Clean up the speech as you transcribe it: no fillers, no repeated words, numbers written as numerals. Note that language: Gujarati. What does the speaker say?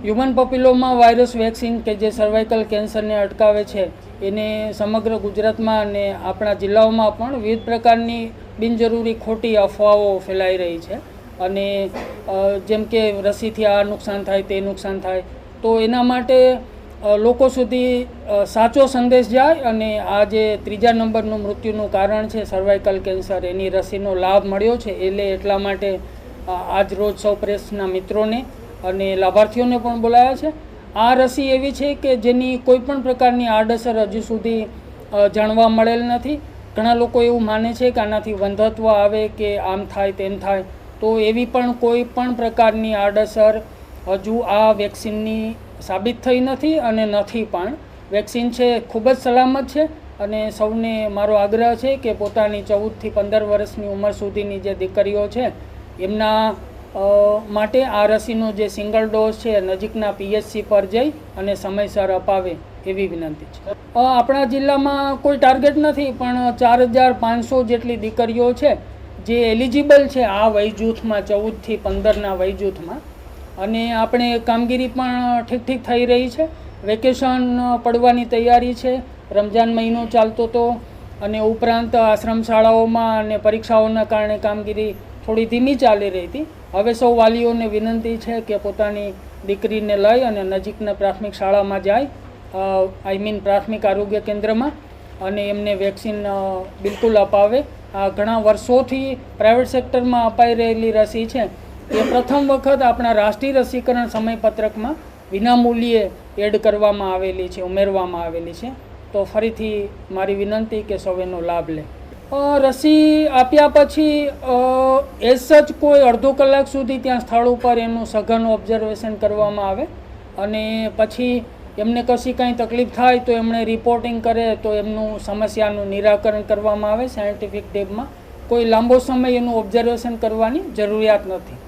હ્યુમન પેપિલોમા વાયરસ વેક્સિન કે જે સર્વાઇકલ કેન્સરને અટકાવે છે એને સમગ્ર ગુજરાતમાં અને આપણા જિલ્લાઓમાં પણ વિવિધ પ્રકારની બિનજરૂરી ખોટી અફવાઓ ફેલાઈ રહી છે અને જેમ કે રસીથી આ નુકસાન થાય તે નુકસાન થાય તો એના માટે લોકો સુધી સાચો સંદેશ જાય અને આ જે 3જા નંબરનું મૃત્યુનું કારણ છે સર્વાઇકલ કેન્સર એની રસીનો લાભ મળ્યો છે એટલા માટે આજ રોજ સૌ પ્રેસના મિત્રોને અને લાભાર્થીઓને પણ બોલાયા છે। આ રસી એવી છે કે જેની કોઈ પણ પ્રકારની આડઅસર હજુ સુધી જાણવા મળેલ નથી। ઘણા લોકો એવું માને છે કે આનાથી વંધત્વ આવે કે આમ થાય તેમ થાય, તો એવી પણ કોઈ પણ પ્રકારની આડઅસર હજુ આ વેક્સિનની સાબિત થઈ નથી અને નથી પણ। વેક્સિન છે ખૂબ જ સલામત છે અને સૌને મારો આગ્રહ છે કે પોતાની 14 થી 15 વર્ષની ઉંમર સુધીની જે દીકરીઓ છે એમના માટે આ રસીનો જે સિંગલ ડોઝ છે નજીકના PHC પર જઈ અને સમયસર અપાવે એવી વિનંતી છે। આપણા જિલ્લામાં કોઈ ટાર્ગેટ નથી પણ 4500 જેટલી દીકરીઓ છે જે એલિજિબલ છે આ વય જૂથમાં 14 થી 15ના વય જૂથમાં, અને આપણે કામગીરી પણ ઠીક થઈ રહી છે। વેકેશન પડવાની તૈયારી છે, રમજાન મહિનો ચાલતો હતો અને ઉપરાંત આશ્રમ શાળાઓમાં અને પરીક્ષાઓના કારણે કામગીરી થોડી ધીમી ચાલી રહી હતી। હવે સૌ વાલીઓને વિનંતી છે કે પોતાની દીકરીને લઈ અને નજીકના પ્રાથમિક શાળામાં જાય, પ્રાથમિક આરોગ્ય કેન્દ્રમાં, અને એમને વેક્સિન બિલકુલ અપાવે। આ ઘણા વર્ષોથી પ્રાઇવેટ સેક્ટરમાં અપાઈ રહેલી રસી છે એ પ્રથમ વખત આપણા રાષ્ટ્રીય રસીકરણ સમયપત્રકમાં વિનામૂલ્યે એડ કરવામાં આવેલી છે, ઉમેરવામાં આવેલી છે। તો ફરીથી મારી વિનંતી કે સૌ એનો લાભ લે। રસી આપ્યા પછી એઝ સચ કોઈ અડધો કલાક સુધી ત્યાં સ્થળ ઉપર એનું સઘન ઓબ્ઝર્વેશન કરવામાં આવે અને પછી એમને કશી કાંઈ તકલીફ થાય તો એમણે રિપોર્ટિંગ કરે તો એમનું સમસ્યાનું નિરાકરણ કરવામાં આવે સાયન્ટિફિક ટેબમાં। કોઈ લાંબો સમય એનું ઓબ્ઝર્વેશન કરવાની જરૂરિયાત નથી।